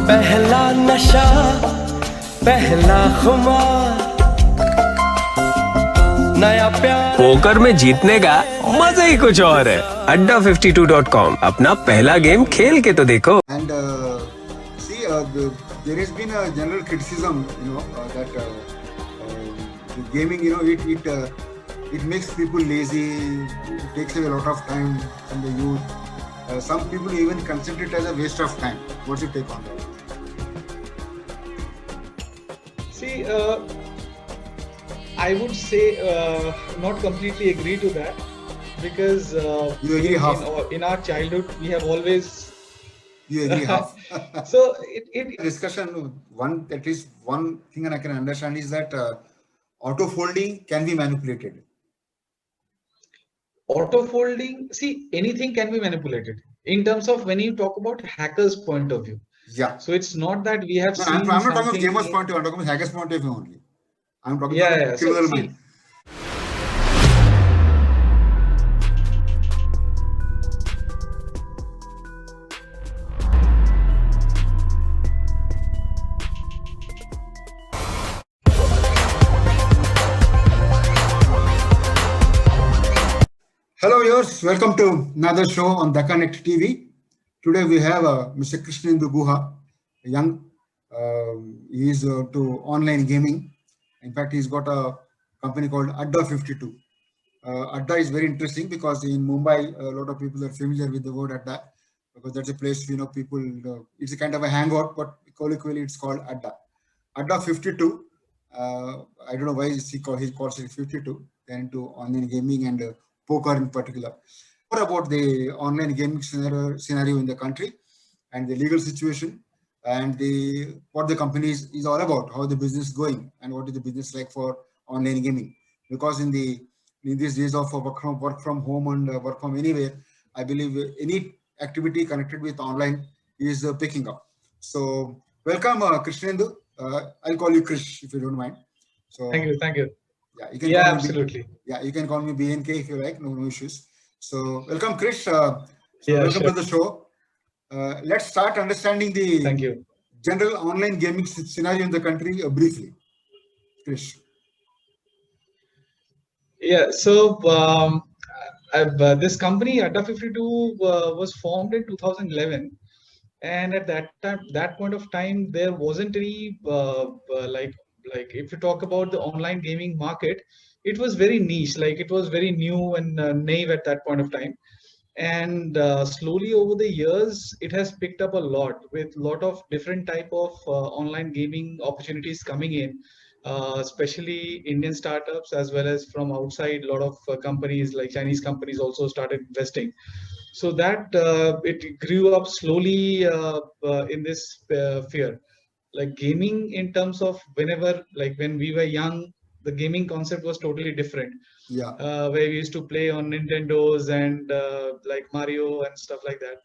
पहला नशा पहला खुमार नया प्यार पोकर में जीतने का मजा ही कुछ और है। Adda52.com अपना पहला गेम खेल के तो देखो। And see, there has been a general criticism, that the gaming, it makes people lazy, it takes away a lot of time from the youth. Some people even consider it as a waste of time. What's your take on that? See, I would say not completely agree to that because You agree half. in our childhood we have always You agree half. so it Discussion, at least one thing I can understand is that auto folding can be manipulated. auto folding, see, anything can be manipulated in terms of when you talk about hackers point of view. Yeah. So it's not that we have No, seen I'm not talking of something gamers' point of view, I'm talking of hackers' point of view only. I'm talking Yeah, about yeah. So, criminal see, mind. Hello viewers, welcome to another show on Connect TV. Today we have Mr. Krishnendu Guha, a young, he is to online gaming. In fact, he's got a company called Adda52. Adda is very interesting because in Mumbai, a lot of people are familiar with the word Adda because that's a place, people, it's a kind of a hangout, but colloquially it's called Adda. Adda52, I don't know why he calls it 52, then into online gaming and poker in particular. More about the online gaming scenario in the country and the legal situation and what the company is all about, how the business is going and what is the business like for online gaming. Because in these days of work from home and work from anywhere, I believe any activity connected with online is picking up. So welcome, Krishnendu. I'll call you Krish if you don't mind. So thank you. yeah, you can Yeah, call me absolutely. you can call me BNK if you like, no issues. So welcome, Krish. Yeah, Welcome sure. to the show. Let's start understanding the Thank you. general online gaming scenario in the country briefly. Krish. Yeah, so this company Adda52 was formed in 2011, and at that point of time, there wasn't any like if you talk about the online gaming market, it was very niche, like it was very new and naive at that point of time. And slowly over the years, it has picked up a lot with lot of different type of online gaming opportunities coming in, especially Indian startups as well as from outside. A lot of companies like Chinese companies also started investing. So that it grew up slowly in this sphere. Like gaming in terms of whenever, like when we were young, the gaming concept was totally different, Yeah. where we used to play on Nintendos and like Mario and stuff like that.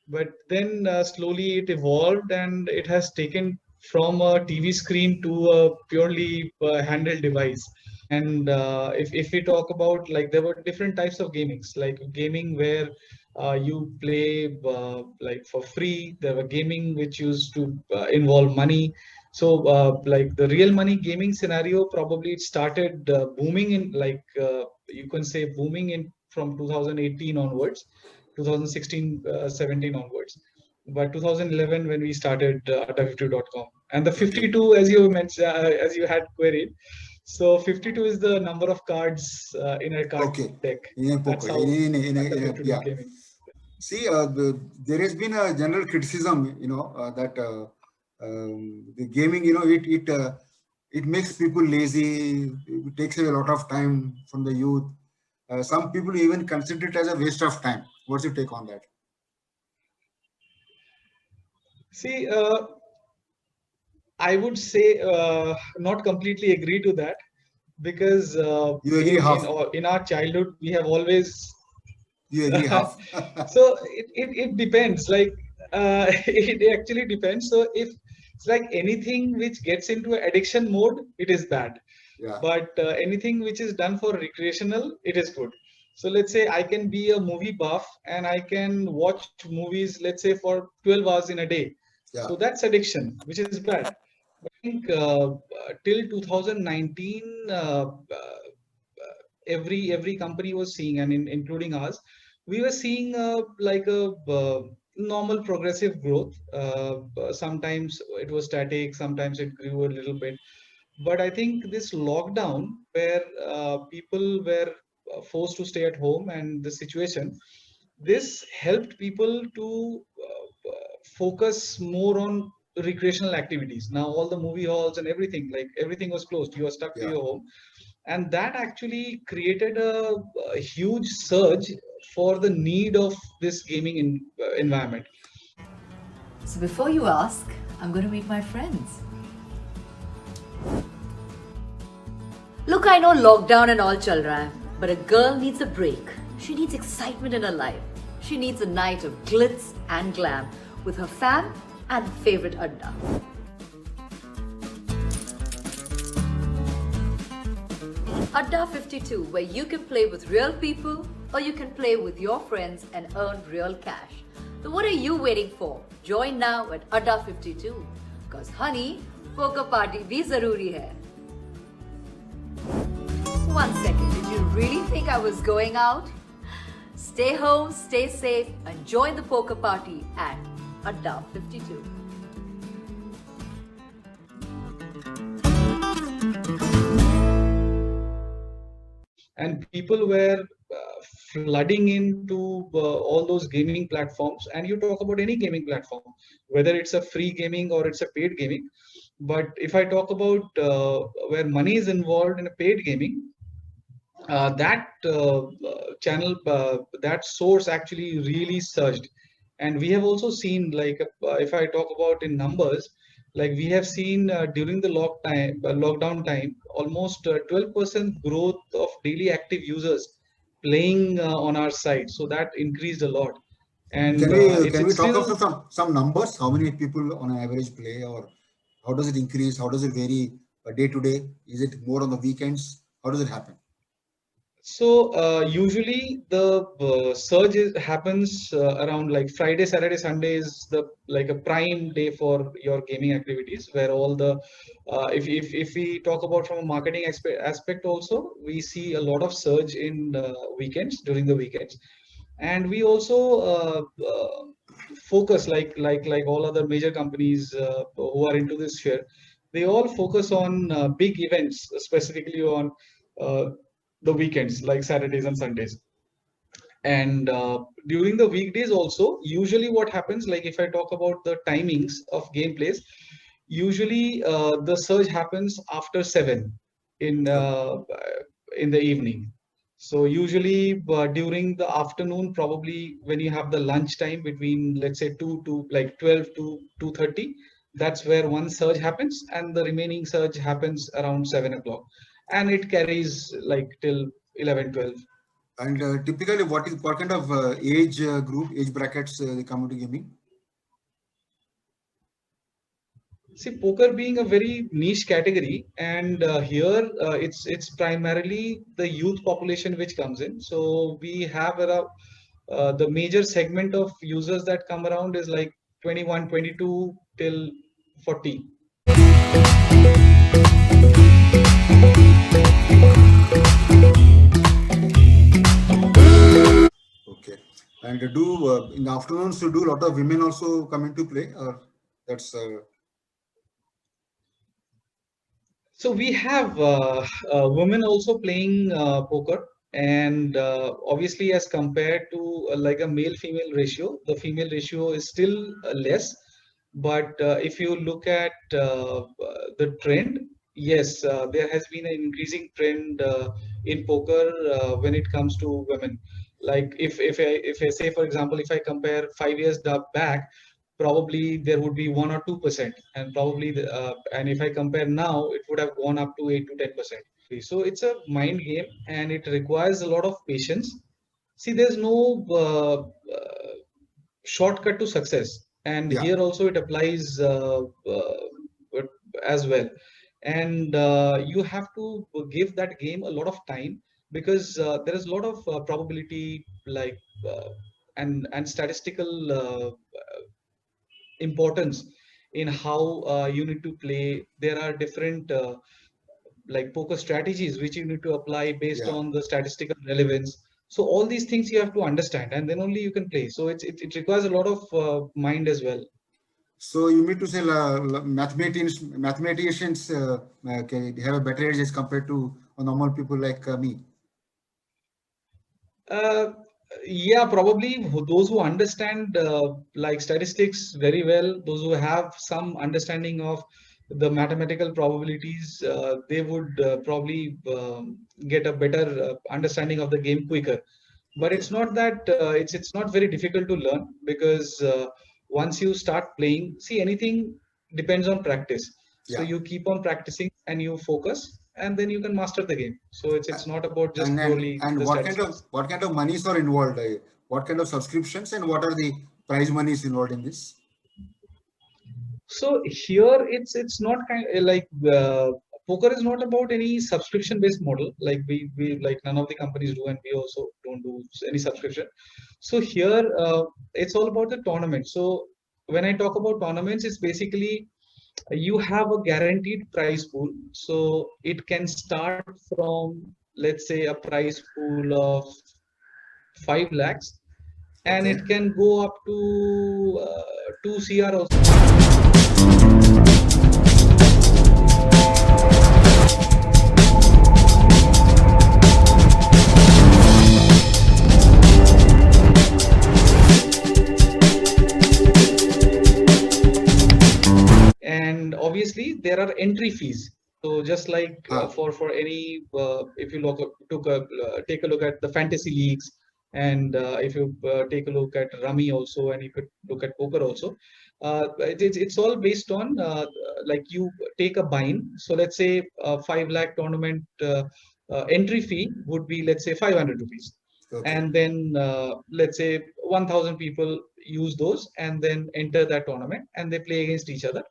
But then slowly it evolved and it has taken from a TV screen to a purely handheld device. And if we talk about, like, there were different types of gamings, like gaming where you play like for free. There were gaming which used to involve money. So like the real money gaming scenario, probably it started booming in, like you can say booming in from 2018 onwards, 2016 17 onwards. But 2011 when we started Adda52.com, and the 52, as you mentioned, as you had queried, so 52 is the number of cards in a card Okay. deck. In a That's poker. how In a, Adda52 yeah. came in. See, there has been a general criticism, that the gaming, it makes people lazy. It takes away a lot of time from the youth. Some people even consider it as a waste of time. What's your take on that? See, I would say not completely agree to that because You agree half. in our childhood we have always You agree half. so it depends, like it actually depends. So if it's like anything which gets into addiction mode, it is bad. Yeah. But anything which is done for recreational, it is good. So let's say I can be a movie buff and I can watch movies, let's say for 12 hours in a day. Yeah. So that's addiction, which is bad. I think till 2019, every company was seeing, and including us, we were seeing like a normal progressive growth. Sometimes it was static, sometimes it grew a little bit. But I think this lockdown, where people were forced to stay at home, and the situation, this helped people to focus more on recreational activities. Now all the movie halls and everything, like everything was closed. You are stuck to Yeah. your home, and that actually created a huge surge for the need of this gaming environment. So before you ask, I'm going to meet my friends. Look, I know lockdown and all chal raha hai, but a girl needs a break. She needs excitement in her life. She needs a night of glitz and glam with her fam and favorite adda. Adda 52, where you can play with real people or you can play with your friends and earn real cash. So what are you waiting for? Join now at Adda 52. Cause honey, poker party bhi zaruri hai. One second, did you really think I was going out? Stay home, stay safe, and join the poker party at Adda 52. And people were flooding into all those gaming platforms. And you talk about any gaming platform, whether it's a free gaming or it's a paid gaming. But if I talk about where money is involved in a paid gaming, that channel, that source actually really surged. And we have also seen, like, if I talk about in numbers, like we have seen during the lockdown time, almost 12% growth of daily active users playing on our site. So that increased a lot. And Can we it's talk still, of some numbers? How many people on an average play, or how does it increase? How does it vary day to day? Is it more on the weekends? How does it happen? so usually the happens around like Friday, Saturday, Sunday is the like a prime day for your gaming activities, where all the if we talk about from a marketing aspect also, we see a lot of surge in weekends, during the weekends. And we also focus, like all other major companies who are into this sphere, they all focus on big events, specifically on uh, the weekends, like Saturdays and Sundays. And during the weekdays also, usually what happens, like if I talk about the timings of gameplays, usually the surge happens after 7 in the evening. So usually during the afternoon, probably when you have the lunch time between, let's say, 2 to like 12 to 2:30, that's where one surge happens, and the remaining surge happens around 7 o'clock, and it carries like till 11, 12. And typically, what kind of age group, age brackets they come into gaming? See, poker being a very niche category, and here it's primarily the youth population which comes in. So we have around the major segment of users that come around is like 21, 22 till 40. Okay. And do in the afternoons, you do a lot of women also come into play, or that's So we have women also playing poker, and obviously, as compared to like a male-female ratio, the female ratio is still less. But if you look at the trend, yes, there has been an increasing trend in poker when it comes to women. Like if I say, for example, if I compare 5 years back, probably there would be 1 or 2%, and probably and if I compare now, it would have gone up to 8 to 10%. So it's a mind game, and it requires a lot of patience. See, there's no shortcut to success, and yeah. here also it applies as well. And you have to give that game a lot of time, because there is a lot of probability, and statistical importance in how you need to play. There are different like poker strategies which you need to apply based Yeah. on the statistical relevance. So all these things you have to understand, and then only you can play. So it requires a lot of mind as well. So you mean to say mathematicians can have a better edge as compared to normal people like me? Uh, yeah, probably those who understand like statistics very well, those who have some understanding of the mathematical probabilities, they would probably get a better understanding of the game quicker. But Okay. it's not that it's not very difficult to learn, because once you start playing, see, anything depends on practice. So Yeah. you keep on practicing and you focus, and then you can master the game. So it's not about just And and purely and the what statistics. what kind of monies are involved? What kind of subscriptions and what are the prize monies involved in this? So here it's not like poker is not about any subscription based model, like we like none of the companies do, and we also don't do any subscription. So here it's all about the tournament. So when I talk about tournaments, it's basically you have a guaranteed prize pool. So it can start from, let's say, a prize pool of 5 lakhs, and Okay. it can go up to 2 CR also. And obviously there are entry fees. So just like Ah, for any if you take a look at the fantasy leagues, and if you take a look at rummy also, and you could look at poker also, it's all based on like you take a bind. So let's say a 5 lakh tournament entry fee would be, let's say, 500 rupees. okay. And then let's say 1000 people use those and then enter that tournament, and they play against each other,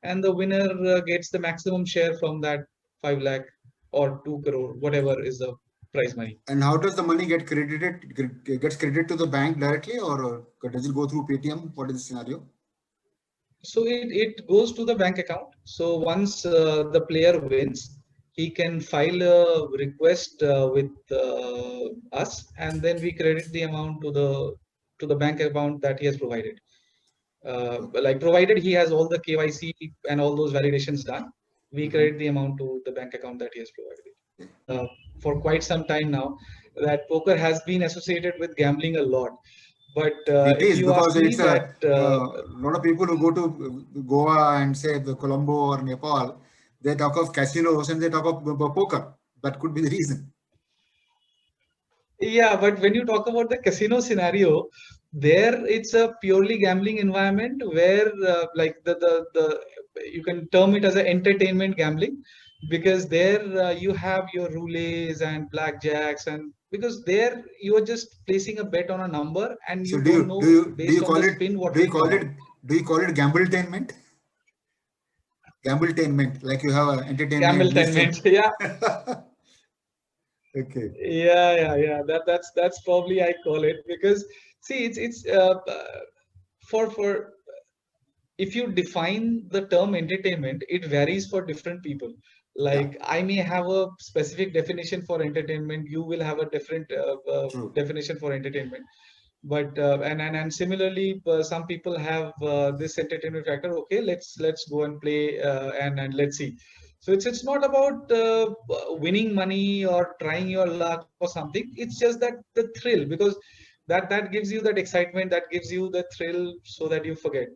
and the winner gets the maximum share from that 5 lakh or 2 crore, whatever is the prize money. And how does the money get credited? Gets credited to the bank directly, or does it go through Paytm? What is the scenario? So it goes to the bank account. So once the player wins, he can file a request with us, and then we credit the amount to the bank account that he has provided. Like provided he has all the KYC and all those validations done, we credit the amount to the bank account that he has provided. For quite some time now, that poker has been associated with gambling a lot. But It if is you because ask me it's that, a lot of people who go to Goa and say the Colombo or Nepal, they talk of casinos and they talk of poker. That could be the reason. yeah, but when you talk about the casino scenario, there it's a purely gambling environment where like the you can term it as an entertainment gambling, because there you have your roulettes and blackjacks, and because there you are just placing a bet on a number and So you do don't you do know you do based you on call the it spin what do you will call come it out. do you call it gambletainment? Gambletainment, like you have an entertainment this thing. Gambletainment, yeah. Okay. Yeah. That's probably I call it, because see, it's for if you define the term entertainment, it varies for different people. Yeah, Like I may have a specific definition for entertainment, you will have a different true. definition for entertainment. But and similarly, some people have this entertainment factor. Okay, let's go and play and let's see. So it's not about winning money or trying your luck or something. It's just that the thrill, because that gives you that excitement, that gives you the thrill, so that you forget.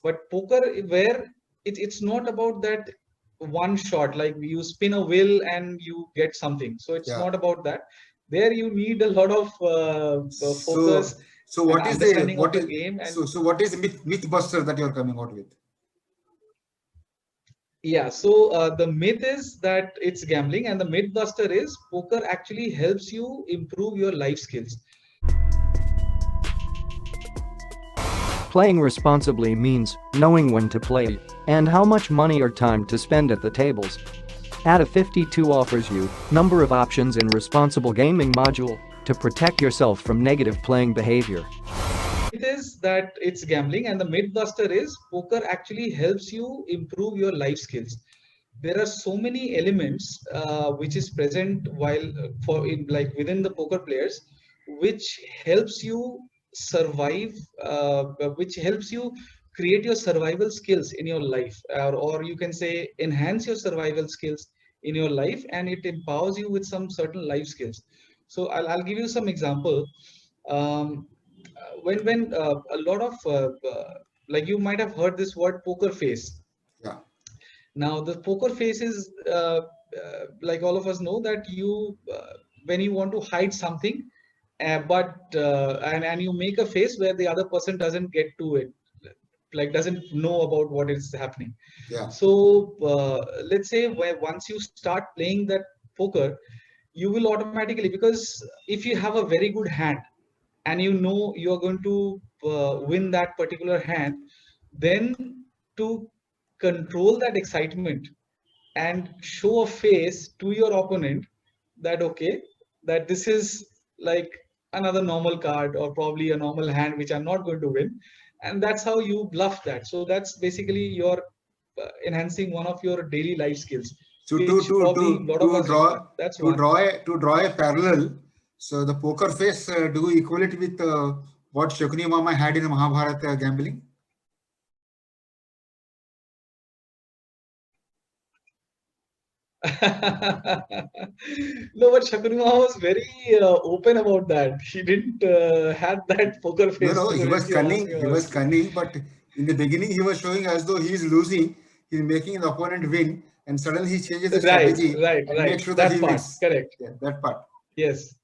But poker, where it's not about that one shot, like you spin a wheel and you get something. So it's Yeah. not about that. There you need a lot of focus So so and what is the understanding of what the is game. And so what is the myth buster that you're coming out with? yeah, so the myth is that it's gambling, and the myth buster is poker actually helps you improve your life skills. Playing responsibly means knowing when to play and how much money or time to spend at the tables. Adda52 offers you number of options in responsible gaming module to protect yourself from negative playing behavior. It is is that it's gambling, and the myth buster is poker actually helps you improve your life skills. There are so many elements which is present while like within the poker players, which helps you survive, which helps you create your survival skills in your life, or you can say enhance your survival skills in your life, and it empowers you with some certain life skills. So I'll give you some example. um, when a lot of like you might have heard this word poker face. Yeah. Now the poker face is like all of us know that you when you want to hide something, and you make a face where the other person doesn't get to it, like doesn't know about what is happening. Yeah. So let's say where once you start playing that poker, you will automatically, because if you have a very good hand and you know you are going to win that particular hand, then to control that excitement and show a face to your opponent that okay, that this is like another normal card or probably a normal hand which I'm not going to win, and that's how you bluff that. So that's basically your enhancing one of your daily life skills, So which probably a lot of us require. That's one. to draw a parallel. So the poker face, do you equal it with what Shakuni Mama had in Mahabharata gambling? No, but Shakunima was very open about that. He didn't had that poker No, face no, he was if you ask cunning. me He was honestly. cunning, but in the beginning he was showing as though he is losing. He's making the opponent win, and suddenly he changes the Right, strategy right, and right. makes sure that he That part, wins. correct. Yeah, that part. Yes,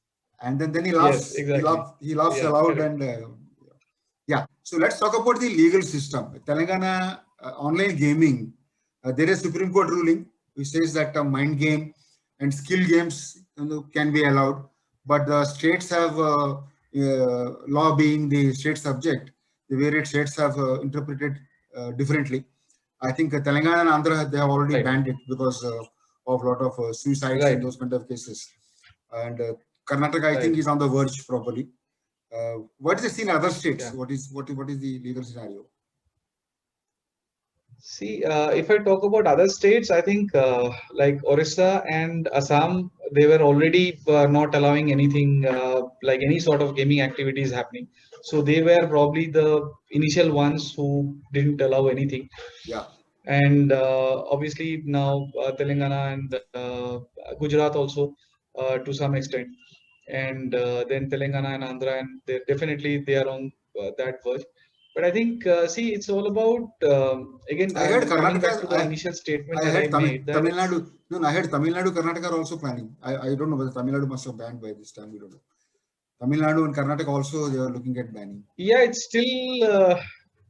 And then he yes, laughs. exactly. He laughs Yeah, aloud, correct. and yeah. So let's talk about the legal system. Telangana online gaming. There is Supreme Court ruling which says that mind game and skill games, can be allowed, but the states have law being the state subject. The various states have interpreted differently. I think Telangana and Andhra, they have already Right, banned it because of a lot of suicides and right, those kind of cases. And Karnataka, I think, right. is on the verge probably. What is the scene in other states? Yeah. What is the legal scenario? See, if I talk about other states, I think like Orissa and Assam, they were already not allowing anything like any sort of gaming activities happening. So they were probably the initial ones who didn't allow anything. Yeah. And obviously now Telangana and Gujarat also to some extent, and then Telangana and Andhra, and they are on that verge. But I think see, it's all about again. I heard I'm coming back Karnataka. to the initial statement I that I heard made that Tamil it's Nadu. No, no, I heard Tamil Nadu, Karnataka are also planning. I don't know whether Tamil Nadu must have banned by this time. We don't know. Tamil Nadu and Karnataka also, they are looking at banning. yeah, it's still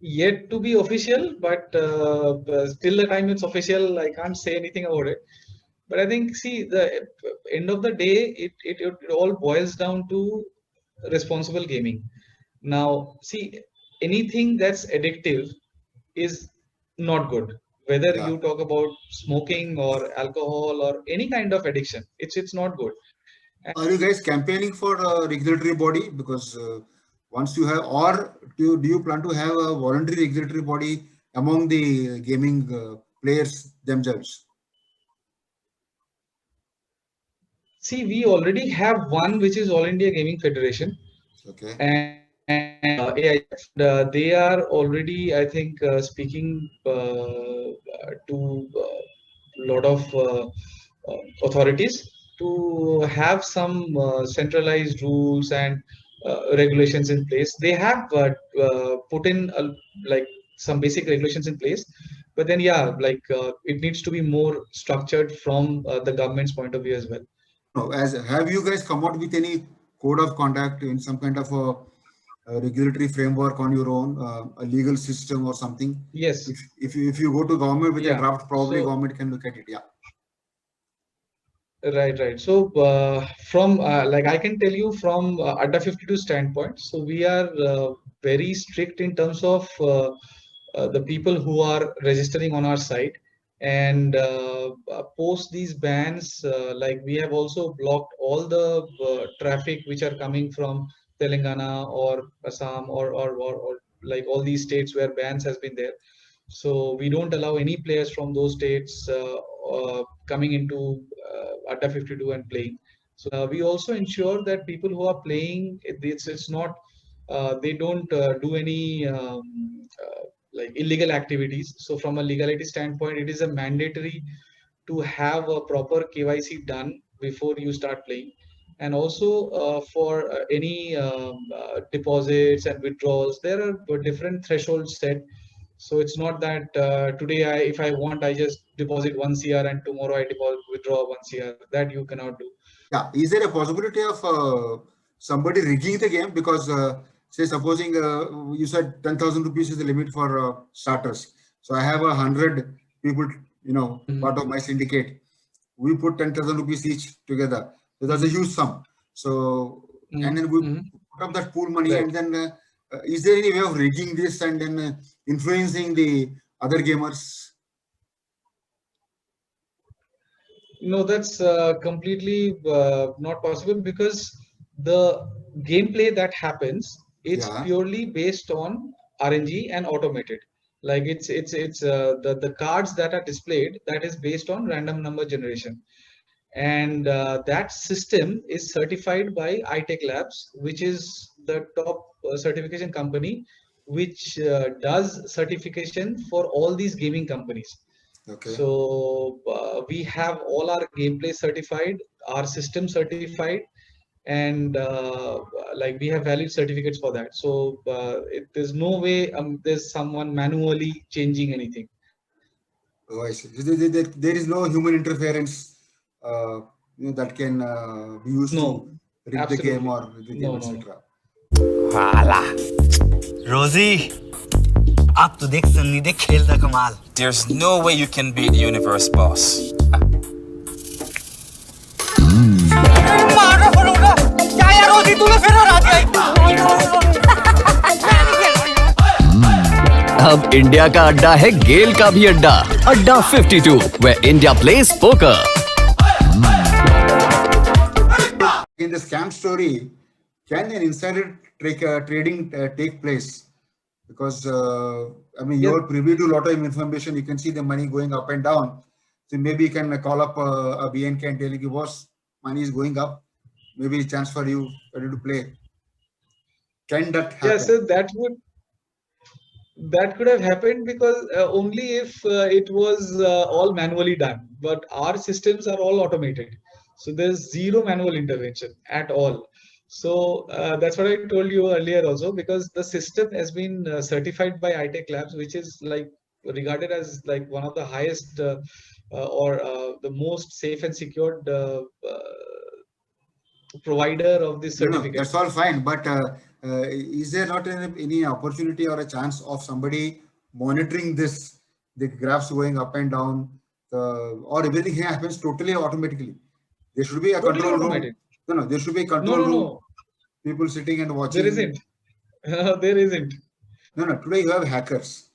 yet to be official, but till the time it's official, I can't say anything about it. But I think, see, the end of the day, it all boils down to responsible gaming. Now, see, anything that's addictive is not good. Whether Yeah. you talk about smoking or alcohol or any kind of addiction, it's not good. Are you guys campaigning for a regulatory body? Because once you have, or do you plan to have a voluntary regulatory body among the gaming players themselves? See, we already have one, which is All India Gaming Federation, Okay. and AIF. They are already, I think, speaking to a lot of authorities to have some centralized rules and regulations in place. They have put in like some basic regulations in place, but then yeah, like it needs to be more structured from the government's point of view as well. No, as have you guys come out with any code of conduct in some kind of a regulatory framework on your own, a legal system or something? Yes. If you go to government with a Yeah. draft, probably So government can look at it. Yeah. right, right. So from like I can tell you from Adda 52 standpoint, so we are very strict in terms of the people who are registering on our site, and post these bans, like we have also blocked all the traffic which are coming from Telangana or Assam or like all these states where bans has been there. So we don't allow any players from those states coming into Adda 52 and playing. So we also ensure that people who are playing, it's not they don't do any like illegal activities. So from a legality standpoint, it is a mandatory to have a proper KYC done before you start playing. And also for any deposits and withdrawals, there are different thresholds set. So it's not that today if I want, I just deposit 1 CR and tomorrow I withdraw 1 CR. That you cannot do. Yeah, is there a possibility of somebody rigging the game? Because say supposing you said 10,000 rupees is the limit for starters. So I have 100 people, part of my syndicate. We put 10,000 rupees each together. So that's a huge sum. So and then we put up that pool money, Right. and then is there any way of rigging this and then influencing the other gamers? No, that's completely not possible, because the gameplay that happens, it's Yeah. purely based on RNG and automated. Like it's the cards that are displayed, that is based on random number generation, and that system is certified by iTech Labs, which is the top certification company, which does certification for all these gaming companies. Okay. So we have all our gameplay certified, our system certified, and like we have valid certificates for that. So there's no way there's someone manually changing anything. Oh, I see. There is no human interference that can be used No, to rig the game absolutely. or rig the game, No, no, etc. वाला रोजी आप तो देख सन्नी देख खेल दा कमाल There's no way you can beat Universe Boss. मारो फलोड़ा क्या यार रोजी तूने फिर हरा दिया अब इंडिया का अड्डा है गेल का भी अड्डा अड्डा 52 where India plays poker. In the scam story, can an insider trading take place? Because you're privy to a lot of information. You can see the money going up and down. So maybe you can call up a BNK and tell you, boss, money is going up. Maybe a chance for you to play. Can that happen? Yeah, so that could have happened, because only if it was all manually done. But our systems are all automated, so there's zero manual intervention at all. So that's what I told you earlier also, because the system has been certified by iTech Labs, which is like regarded as like one of the highest or the most safe and secured provider of this certificate. No, that's all fine, but is there not any opportunity or a chance of somebody monitoring this, the graphs going up and down, or everything happens totally automatically? There should be a Totally control automated. room. No, there should be a control room. No. People sitting and watching. There isn't. There isn't. No. Today you have hackers.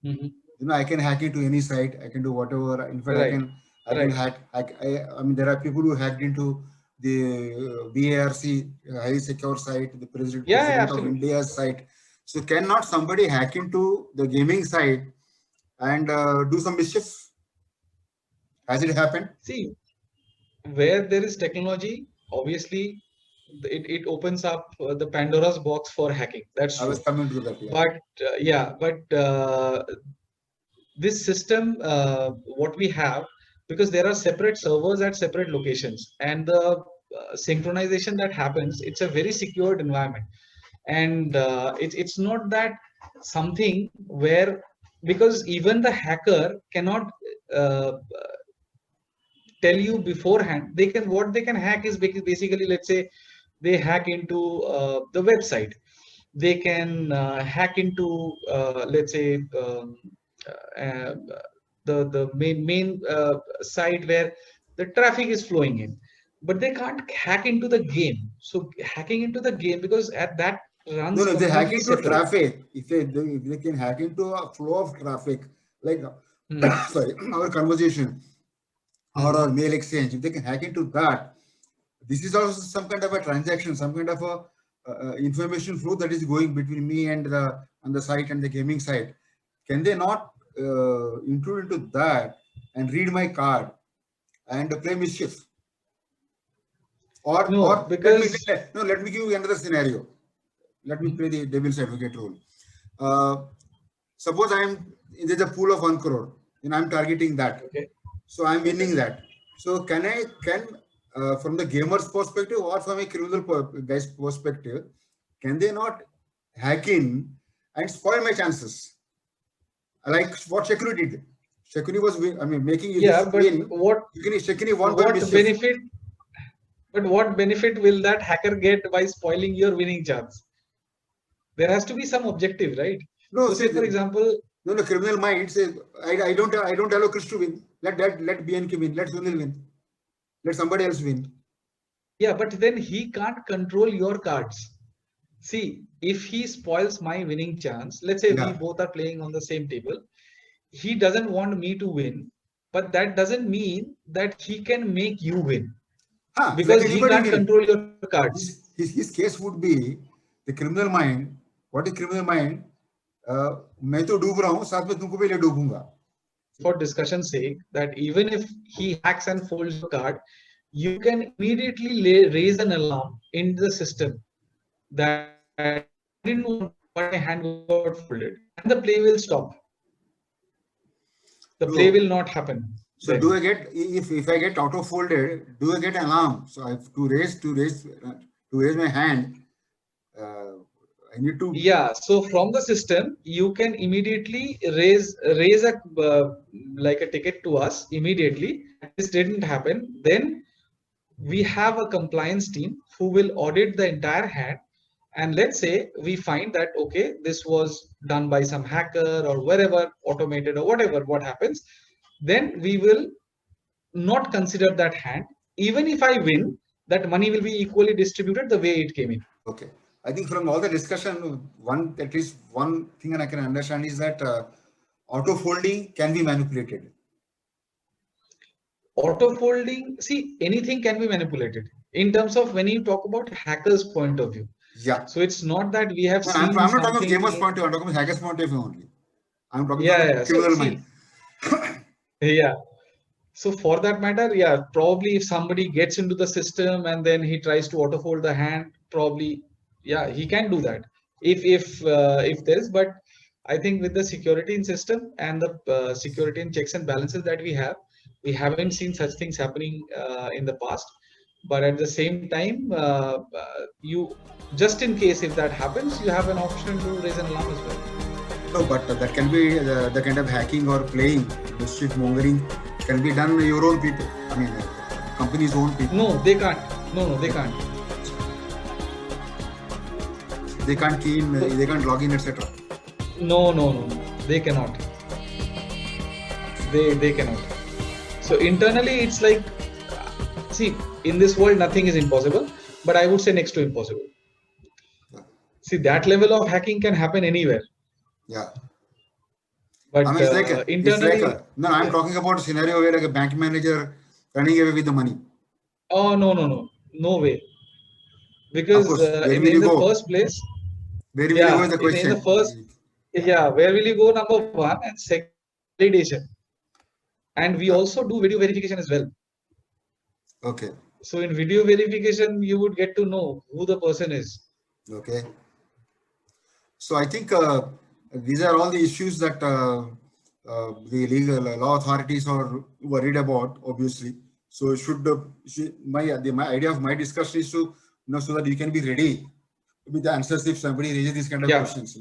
Mm-hmm. I can hack into any site. I can do whatever. In fact, Right. I can hack. I mean, there are people who hacked into the BARC highly secure site, the president of absolutely. India's site. So cannot somebody hack into the gaming site and do some mischief? Has it happened? See, where there is technology, obviously it opens up the Pandora's box for hacking. That's I true. was coming to that. But this system, what we have, because there are separate servers at separate locations, and the synchronization that happens, it's a very secured environment, and it's not that something where, because even the hacker cannot tell you beforehand. What they can hack is basically, let's say they hack into the website. They can hack into let's say the main site where the traffic is flowing in, but they can't hack into the game. So hacking into the game, because at that runs. No, if they hack into separate. traffic, if they can hack into a flow of traffic, like sorry, our conversation or our mail exchange, if they can hack into that, this is also some kind of a transaction, some kind of information flow that is going between me and the site and the gaming site, can they not include into that and read my card and play mischief? Or No, or because let me give you another scenario. Let me play the devil's advocate role. Suppose there's a pool of 1 crore and I'm targeting that. okay. So I'm winning that. So can from the gamer's perspective or from a criminal guy's perspective, can they not hack in and spoil my chances? Like what Shekuni did. Shekuni was, making Yeah, this but win. what Shekuni won by what mischief. benefit? But what benefit will that hacker get by spoiling your winning chance? There has to be some objective, right? No, So say for example, no, criminal mind says, I don't allow Chris to win. Let BNK win. Let Sunil win. Let somebody else win. yeah, but then he can't control your cards. See, if he spoils my winning chance, let's say Yeah. we both are playing on the same table, he doesn't want me to win, but that doesn't mean that he can make you win because like he anybody can't will. control your cards. His case would be the criminal mind. What is criminal mind? मैं तो डूब रहा हूँ, साथ में तुमको भी ले डूबूंगा. For discussion's sake, that even if he hacks and folds your card, you can immediately raise an alarm in the system that I didn't want my hand got folded, and the play will stop. The play will not happen. So then. do I get, if I get auto folded, do I get an alarm? So I have to raise my hand. I need to. Yeah. So from the system, you can immediately raise a like a ticket to us immediately. This didn't happen. Then we have a compliance team who will audit the entire hand. And let's say we find that, okay, this was done by some hacker or wherever, automated or whatever, what happens, then we will not consider that hand. Even if I win, that money will be equally distributed the way it came in. Okay. I think from all the discussion, at least one thing I can understand is that auto folding can be manipulated. Auto folding, see, anything can be manipulated in terms of when you talk about hackers' point of view. Yeah. So it's not that we have seen. I'm not talking about gamer's point of view. I'm talking about hacker's point of view only. I'm talking about So, criminal mind. Yeah. So for that matter, yeah, probably if somebody gets into the system and then he tries to auto fold the hand, probably, yeah, he can do that. If there is, but I think with the security in system and the security and checks and balances that we haven't seen such things happening in the past. But at the same time, you just in case if that happens, you have an option to raise an alarm as well. No, but that can be the kind of hacking or playing, mischief mongering can be done by your own people. I mean, company's own people. No, they can't. No, they can't. They can't key in, they can't log in, etc. No, they cannot. They cannot. So internally, it's like, see, in this world, nothing is impossible, but I would say next to impossible. See, that level of hacking can happen anywhere. Yeah. But I mean, internally, no, I'm talking about a scenario where like a bank manager running away with the money. Oh, no way. Because course, in the first place, where will you go is the question. In the first, where will you go? Number one, and second, validation. And we also do video verification as well. Okay. So in video verification, you would get to know who the person is. Okay. So I think these are all the issues that the legal law authorities are worried about, obviously. So my idea of my discussion is to, so that you can be ready with the answers if somebody raises these kind of questions.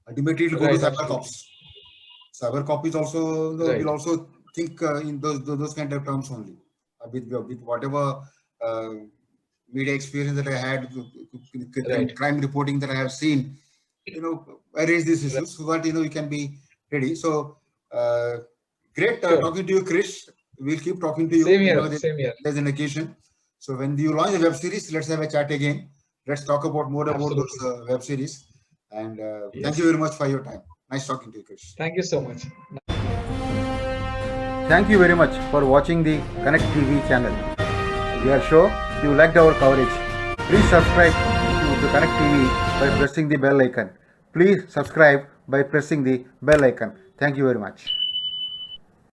Ultimately, it will go to cyber cops. Cyber cop is also will also think in those kind of terms only. With whatever media experience that I had, crime reporting that I have seen, I raise these issues so that you can be ready. So great talking to you, Krish. We'll keep talking to you. Same here. There's an occasion. So when you launch a web series, let's have a chat again. Let's talk about more about those web series. And thank you very much for your time. Nice talking to you, Krish. Thank you so much. Thank you very much for watching the Connect TV channel. We are sure you liked our coverage. Please subscribe to Connect TV by pressing the bell icon. Please subscribe by pressing the bell icon. Thank you very much.